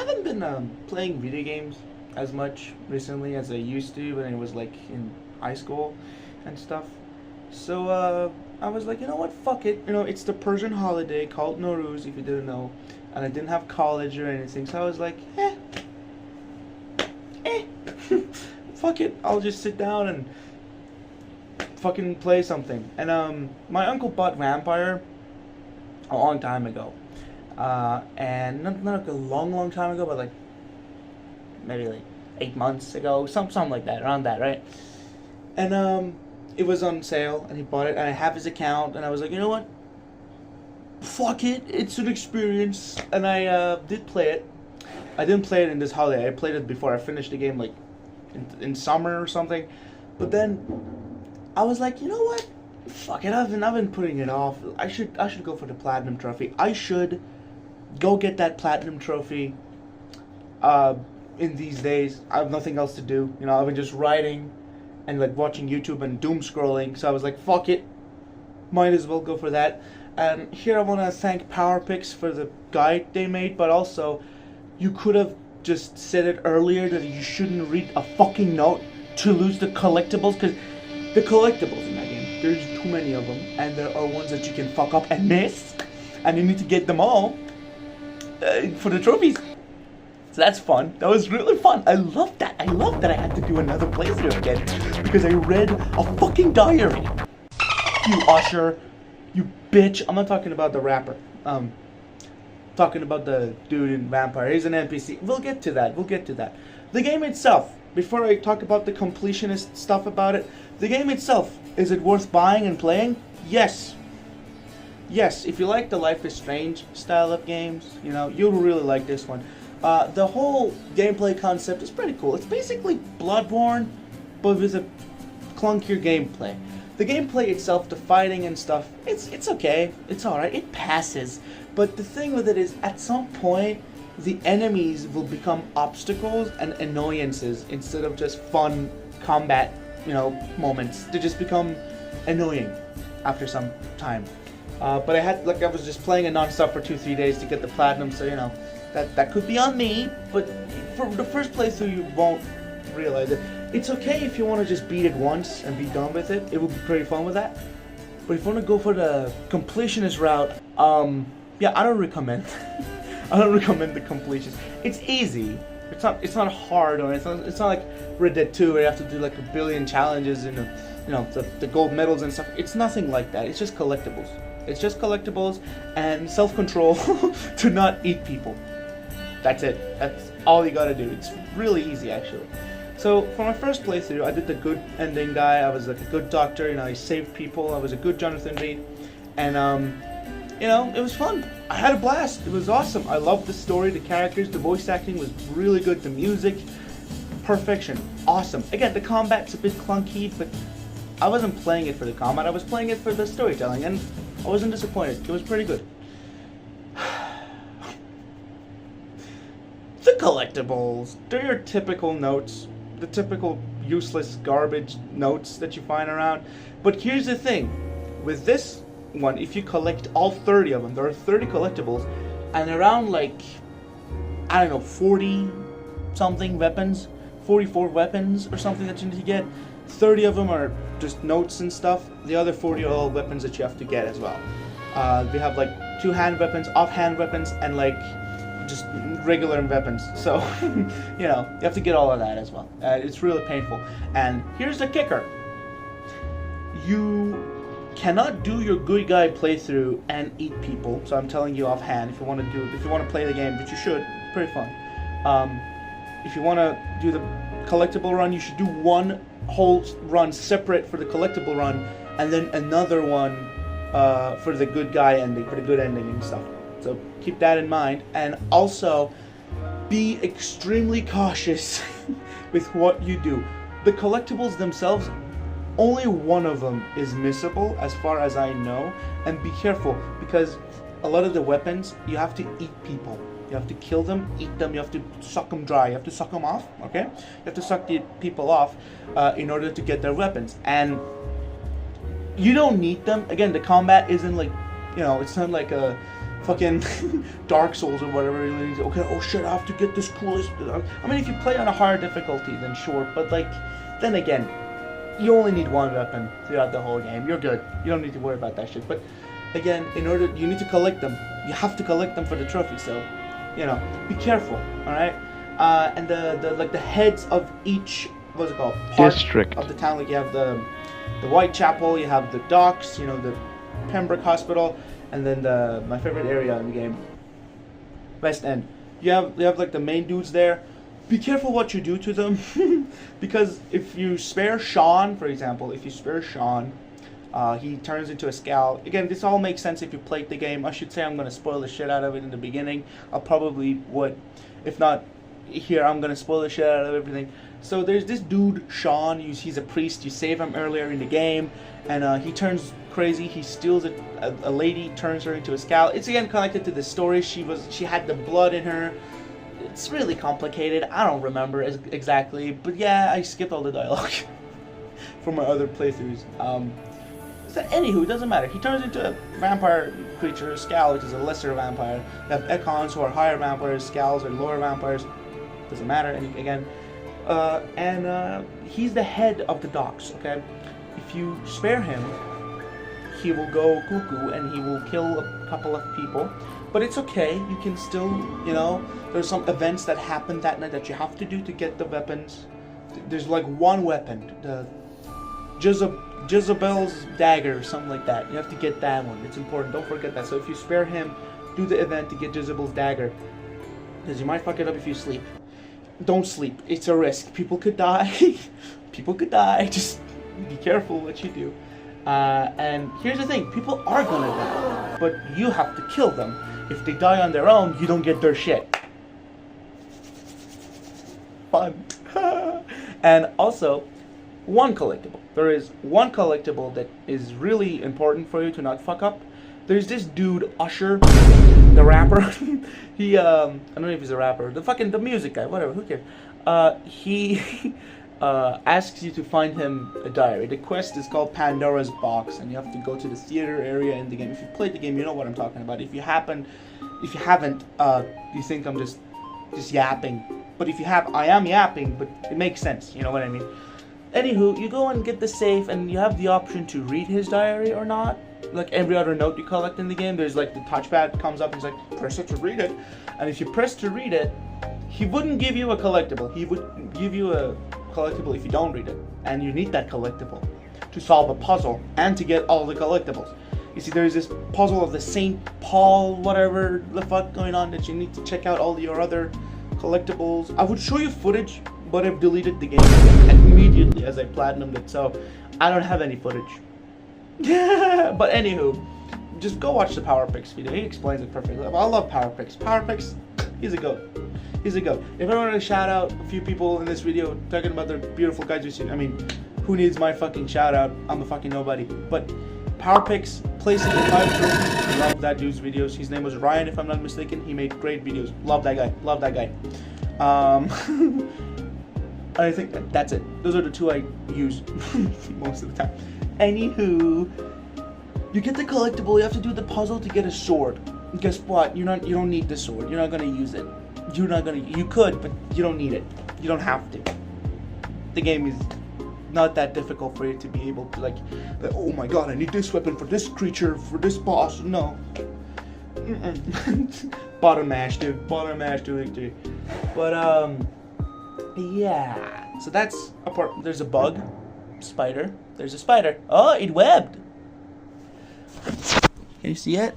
haven't been playing video games as much recently as I used to when I was like in high school and stuff. So I was like, you know what, fuck it. You know, it's the Persian holiday called Nowruz, if you didn't know, and I didn't have college or anything. So I was like, fuck it. I'll just sit down and fucking play something. And my uncle bought Vampyr a long time ago. And not like a long time ago, but like maybe like 8 months ago, something like that, around that, right? And it was on sale, and he bought it, and I have his account, and I was like, you know what? Fuck it, it's an experience, and I did play it. I didn't play it in this holiday. I played it before. I finished the game like in summer or something, but then I was like, you know what? Fuck it, I've been putting it off. I should go for the platinum trophy. I should go get that platinum trophy in these days. I have nothing else to do. You know, I've been just writing and like watching YouTube and doom scrolling. So I was like, fuck it, might as well go for that. And here I want to thank PowerPix for the guide they made, but also you could have just said it earlier that you shouldn't read a fucking note to lose the collectibles, because the collectibles in that game, there's too many of them, and there are ones that you can fuck up and miss, and you need to get them all for the trophies. So that's fun. That was really fun. I love that. I love that I had to do another playthrough again because I read a fucking diary. You Usher, you bitch. I'm not talking about the rapper. Talking about the dude in Vampyr. He's an NPC. We'll get to that. We'll get to that. The game itself, before I talk about the completionist stuff about it, the game itself, is it worth buying and playing? Yes. Yes, if you like the Life is Strange style of games, you know, you'll really like this one. The whole gameplay concept is pretty cool. It's basically Bloodborne, but with a clunkier gameplay. The gameplay itself, the fighting and stuff, it's okay. It's alright. It passes. But the thing with it is, at some point, the enemies will become obstacles and annoyances instead of just fun combat, you know, moments. They just become annoying after some time. But I was just playing it non-stop for 2-3 days to get the platinum, so you know, that could be on me, but for the first playthrough you won't realize it. It's okay if you want to just beat it once and be done with it. It will be pretty fun with that. But if you want to go for the completionist route, yeah, I don't recommend. I don't recommend the completionist. It's easy. It's not hard, or it's not like Red Dead 2 where you have to do like a billion challenges and you know the gold medals and stuff. It's nothing like that. It's just collectibles. It's just collectibles and self-control to not eat people. That's it. That's all you gotta do. It's really easy, actually. So for my first playthrough, I did the good ending guy. I was like a good doctor. You know, I saved people. I was a good Jonathan Reed, and you know, it was fun. I had a blast. It was awesome. I loved the story, the characters, the voice acting was really good. The music, perfection, awesome. Again, the combat's a bit clunky, but I wasn't playing it for the combat. I was playing it for the storytelling, and I wasn't disappointed. It was pretty good. The collectibles, they're your typical notes, the typical useless garbage notes that you find around. But here's the thing, with this one, if you collect all 30 of them, there are 30 collectibles, and around like, I don't know, 40 something weapons, 44 weapons or something that you need to get. 30 of them are just notes and stuff. The other 40 are all weapons that you have to get as well. We have like 2-hand weapons, off-hand weapons, and like just regular weapons. So, you know, you have to get all of that as well. It's really painful. And here's the kicker. You cannot do your good guy playthrough and eat people. So I'm telling you offhand, if you want to play the game, which you should, pretty fun. If you want to do the collectible run, you should do one whole run separate for the collectible run, and then another one for the good guy ending, for the good ending and stuff. So keep that in mind, and also be extremely cautious with what you do. The collectibles themselves, only one of them is missable as far as I know, and be careful because a lot of the weapons, you have to eat people. You have to kill them, eat them, you have to suck them dry, you have to suck them off, okay? You have to suck the people off in order to get their weapons. And you don't need them. Again, the combat isn't like, you know, it's not like a fucking Dark Souls or whatever. Okay, oh shit, I have to get this coolest. I mean, if you play on a higher difficulty, then sure. But like, then again, you only need one weapon throughout the whole game. You're good. You don't need to worry about that shit. But again, you need to collect them. You have to collect them for the trophy. So, you know, be careful. All right. And the heads of each, what's it called? Part district of the town. Like you have the Whitechapel. You have the docks. You know, the Pembroke Hospital. And then my favorite area in the game, West End. You have like the main dudes there. Be careful what you do to them, because if you spare Sean, for example, he turns into a scowl. Again, this all makes sense if you played the game. I should say I'm going to spoil the shit out of it in the beginning. I probably would. If not here, I'm going to spoil the shit out of everything. So there's this dude, Sean. He's a priest. You save him earlier in the game, and he turns crazy. He steals a lady, turns her into a scowl. It's again connected to the story. She had the blood in her. It's really complicated. I don't remember exactly, but yeah, I skipped all the dialogue from my other playthroughs. So anywho, it doesn't matter. He turns into a vampire creature, a scowl, which is a lesser vampire. You have Ekons, who are higher vampires, scowls are lower vampires. Doesn't matter. And he's the head of the docks. Okay, if you spare him, he will go cuckoo and he will kill a couple of people. But it's okay, you can still, you know, there's some events that happen that night that you have to do to get the weapons. There's like one weapon, the Jezebel's dagger or something like that. You have to get that one. It's important, don't forget that. So if you spare him, do the event to get Jezebel's dagger. Because you might fuck it up if you sleep. Don't sleep, it's a risk. People could die. People could die, just be careful what you do. And here's the thing, people are gonna die, but you have to kill them. If they die on their own, you don't get their shit. Fun. And also, one collectible. There is one collectible that is really important for you to not fuck up. There's this dude, Usher, the rapper. He, I don't know if he's a rapper. The music guy, whatever, who cares? He asks you to find him a diary. The quest is called Pandora's Box, and you have to go to the theater area in the game. If you played the game, you know what I'm talking about. If you haven't, you think I'm just yapping. But if you have, I am yapping, but it makes sense. You know what I mean? Anywho, you go and get the safe, and you have the option to read his diary or not. Like every other note you collect in the game, there's like the touchpad comes up and it's like, press it to read it. And if you press to read it, he wouldn't give you a collectible. He would give you a collectible if you don't read it. And you need that collectible to solve a puzzle and to get all the collectibles. You see, there's this puzzle of the St. Paul, whatever the fuck going on, that you need to check out all your other collectibles. I would show you footage, but I've deleted the game immediately as I platinumed it, so I don't have any footage. But anywho, just go watch the Power Picks video. He explains it perfectly. I love Power Picks. Power Picks, he's a goat. He's a goat. If I want to shout out a few people in this video talking about their beautiful guys we've seen, I mean, who needs my fucking shout out? I'm a fucking nobody. But Power Picks, places in 5 group. Love that dude's videos. His name was Ryan, if I'm not mistaken. He made great videos. Love that guy. Love that guy. I think that's it. Those are the two I use most of the time. Anywho, you get the collectible. You have to do the puzzle to get a sword. Guess what? You don't need the sword. You're not gonna use it. You could, but you don't need it. You don't have to. The game is not that difficult for you to be able to like, oh my god, I need this weapon for this creature, for this boss. No. Bottom mash, dude. Bottom mash to victory. But yeah. So that's a part. There's a bug. Spider. There's a spider. Oh, it webbed. Can you see it?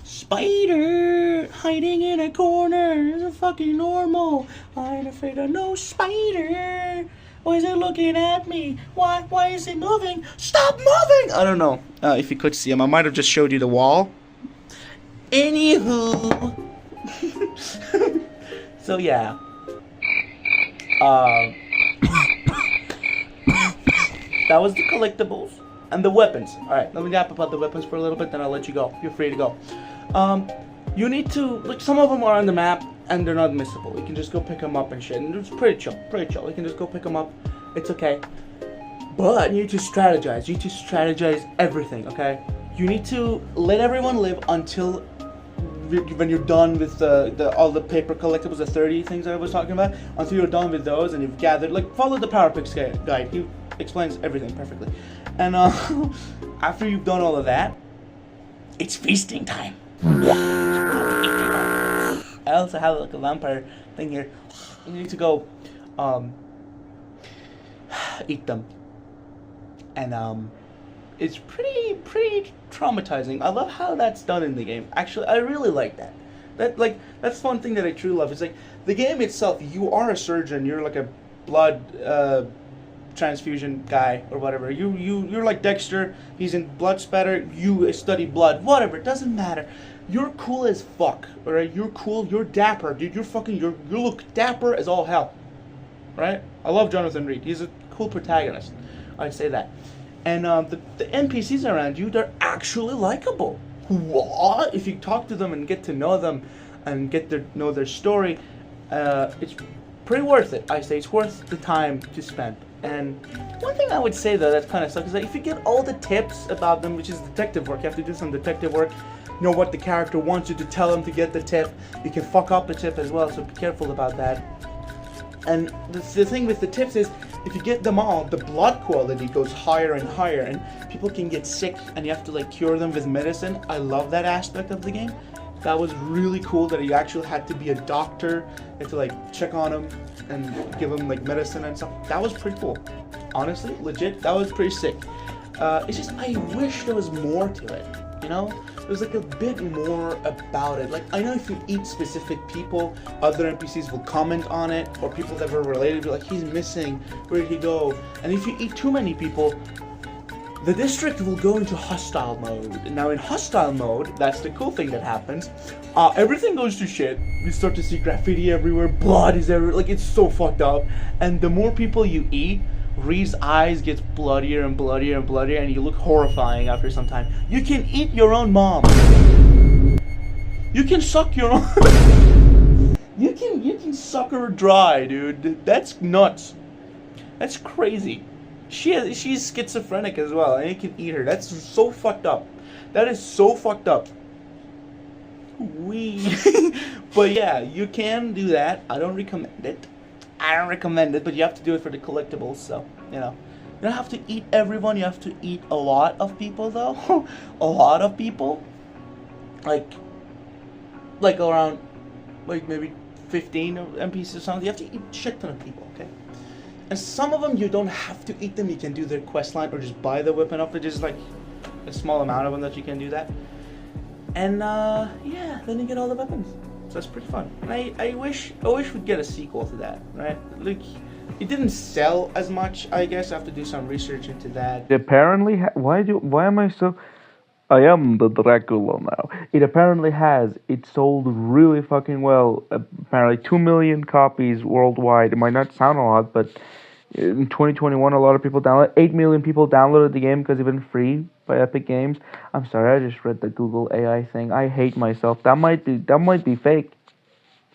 Spider hiding in a corner. It's a fucking normal. I ain't afraid of no spider. Why is it looking at me? Why is it moving? Stop moving! I don't know if you could see him. I might have just showed you the wall. Anywho. So yeah. That was the collectibles and the weapons. Alright, let me nap about the weapons for a little bit, then I'll let you go. You're free to go. You need to, like, some of them are on the map and they're not missable. You can just go pick them up and shit. And it's pretty chill, pretty chill. You can just go pick them up. It's okay. But you need to strategize. You need to strategize everything, okay? you need to let everyone live until when you're done with all the paper collectibles, the 30 things I was talking about, until you're done with those and you've gathered, like, follow the Power Picks guide. He explains everything perfectly. And after you've done all of that, it's feasting time. I also have like a vampire thing here. You need to go eat them. And it's pretty traumatizing. I love how that's done in the game. Actually, I really like that. That's one thing that I truly love. It's like the game itself, you are a surgeon, you're like a blood transfusion guy or whatever. You're like Dexter, he's in blood spatter, you study blood, whatever, it doesn't matter. You're cool as fuck, alright? You're cool, you're dapper, dude. You look dapper as all hell. Right? I love Jonathan Reed. He's a cool protagonist. I'd say that. And the NPCs around you, they're actually likable. What? If you talk to them and get to know them and get to know their story, it's pretty worth it. I say it's worth the time to spend. And one thing I would say though that kind of sucks is that if you get all the tips about them, which is detective work, you have to do some detective work, know what the character wants you to tell them to get the tip. You can fuck up the tip as well, so be careful about that. And the thing with the tips is, if you get them all, the blood quality goes higher and higher, and people can get sick, and you have to like cure them with medicine. I love that aspect of the game. That was really cool that you actually had to be a doctor and to like check on them and give them like medicine and stuff. That was pretty cool. Honestly, legit, that was pretty sick. It's just, I wish there was more to it, you know? There's like a bit more about it. Like, I know if you eat specific people, other NPCs will comment on it, or people that were related will be like, he's missing, where did he go? And if you eat too many people, the district will go into hostile mode. Now in hostile mode, that's the cool thing that happens. Everything goes to shit. You start to see graffiti everywhere, blood is everywhere, like it's so fucked up. And the more people you eat, Ree's eyes gets bloodier and bloodier and bloodier, and you look horrifying after some time. You can eat your own mom. You can suck your own. You can suck her dry, dude. That's nuts. That's crazy. She's schizophrenic as well, and you can eat her. That's so fucked up. That is so fucked up. But yeah, you can do that. I don't recommend it. But you have to do it for the collectibles, so, you know. You don't have to eat everyone, you have to eat a lot of people, though. A lot of people. Like around, like, maybe 15 NPCs or something. You have to eat a shit ton of people, okay? And some of them, you don't have to eat them. You can do their quest line or just buy the weapon off. There's, like, a small amount of them that you can do that. And, yeah, then you get all the weapons. So that's pretty fun. And I wish we'd get a sequel to that, right? Like, it didn't sell as much, I guess. I have to do some research into that. Apparently, why am I so... I am the Dracula now. It apparently has. It sold really fucking well. Apparently 2 million copies worldwide. It might not sound a lot, but in 2021, a lot of people downloaded. 8 million people downloaded the game because it went free by Epic Games. I'm sorry, I just read the Google AI thing. I hate myself. That might be fake.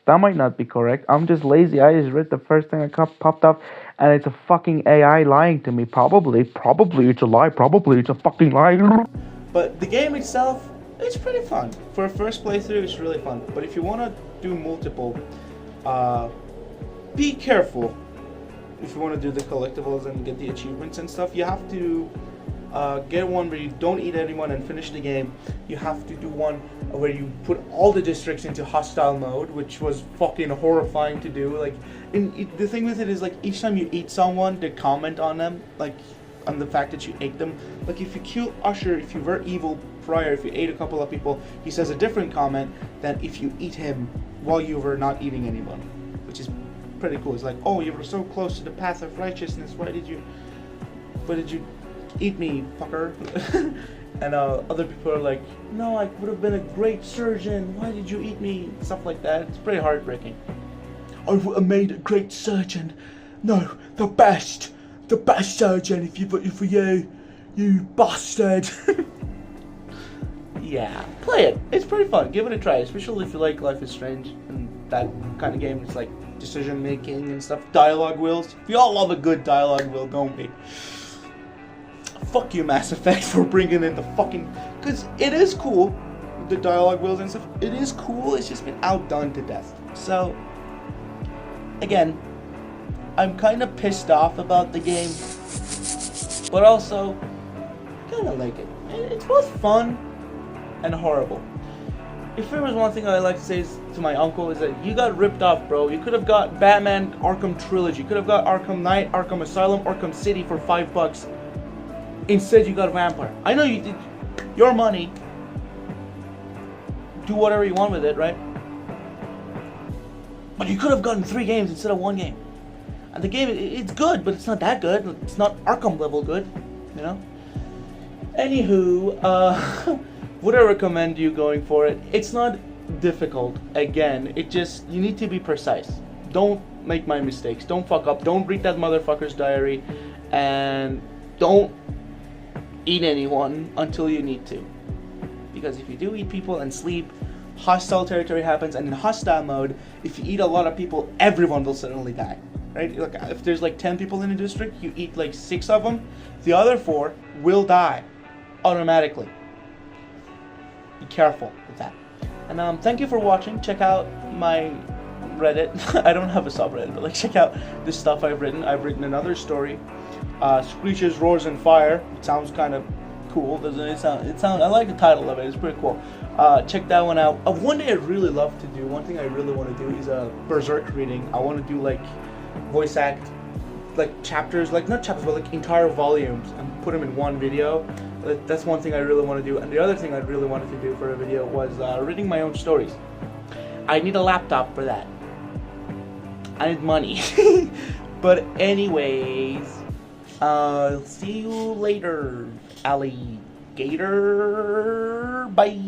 That might not be correct. I'm just lazy. I just read the first thing that popped up, and it's a fucking AI lying to me. Probably it's a lie. Probably it's a fucking lie. But the game itself, it's pretty fun. For a first playthrough, it's really fun. But if you want to do multiple, be careful. If you want to do the collectibles and get the achievements and stuff, you have to get one where you don't eat anyone and finish the game. You have to do one where you put all the districts into hostile mode, which was fucking horrifying to do. Like, the thing with it is, like, each time you eat someone, they comment on them, like, on the fact that you ate them. Like, if you kill Usher, if you were evil prior, if you ate a couple of people, he says a different comment than if you eat him while you were not eating anyone, which is pretty cool. It's like, oh, you were so close to the path of righteousness, why did you eat me, fucker? And other people are like, no, I would have been a great surgeon, why did you eat me? Stuff like that. It's pretty heartbreaking. I would have made a great surgeon. No, the best surgeon if you voted for you bastard. Yeah, play it. It's pretty fun. Give it a try, especially if you like Life is Strange and that kind of game. It's like decision making and stuff. Dialogue wheels. We all love a good dialogue wheel, don't we? fuck you, Mass Effect, for bringing in the fucking... Because it is cool, the dialogue wheels and stuff. It is cool, it's just been outdone to death. So, again, I'm kind of pissed off about the game, but also kind of like it. It's both fun and horrible. If there was one thing I'd like to say to my uncle, is that you got ripped off, bro. You could have got Batman Arkham Trilogy. You could have got Arkham Knight, Arkham Asylum, Arkham City for $5. Instead, you got Vampyr. I know you did your money. Do whatever you want with it, right? But you could have gotten 3 games instead of 1 game. And the game, it's good, but it's not that good. It's not Arkham level good, you know? Anywho, would I recommend you going for it? It's not difficult. Again, you need to be precise. Don't make my mistakes. Don't fuck up. Don't read that motherfucker's diary. And don't eat anyone until you need to. Because if you do eat people and sleep, hostile territory happens. And in hostile mode, if you eat a lot of people, everyone will suddenly die. Right? Look, if there's like 10 people in a district, you eat like 6 of them, the other 4 will die automatically. Be careful with that. And thank you for watching. Check out my Reddit. I don't have a subreddit, but like check out the stuff I've written. I've written another story, Screeches, Roars, and Fire. It sounds kind of cool, doesn't it? I like the title of it. It's pretty cool. Check that one out. One day I'd really love to do. One thing I really want to do is a Berserk reading. I want to do like voice act, like chapters, like not chapters, but like entire volumes, and put them in one video. That's one thing I really want to do. And the other thing I really wanted to do for a video was reading my own stories. I need a laptop for that. I need money. But anyways, see you later, alligator. Bye.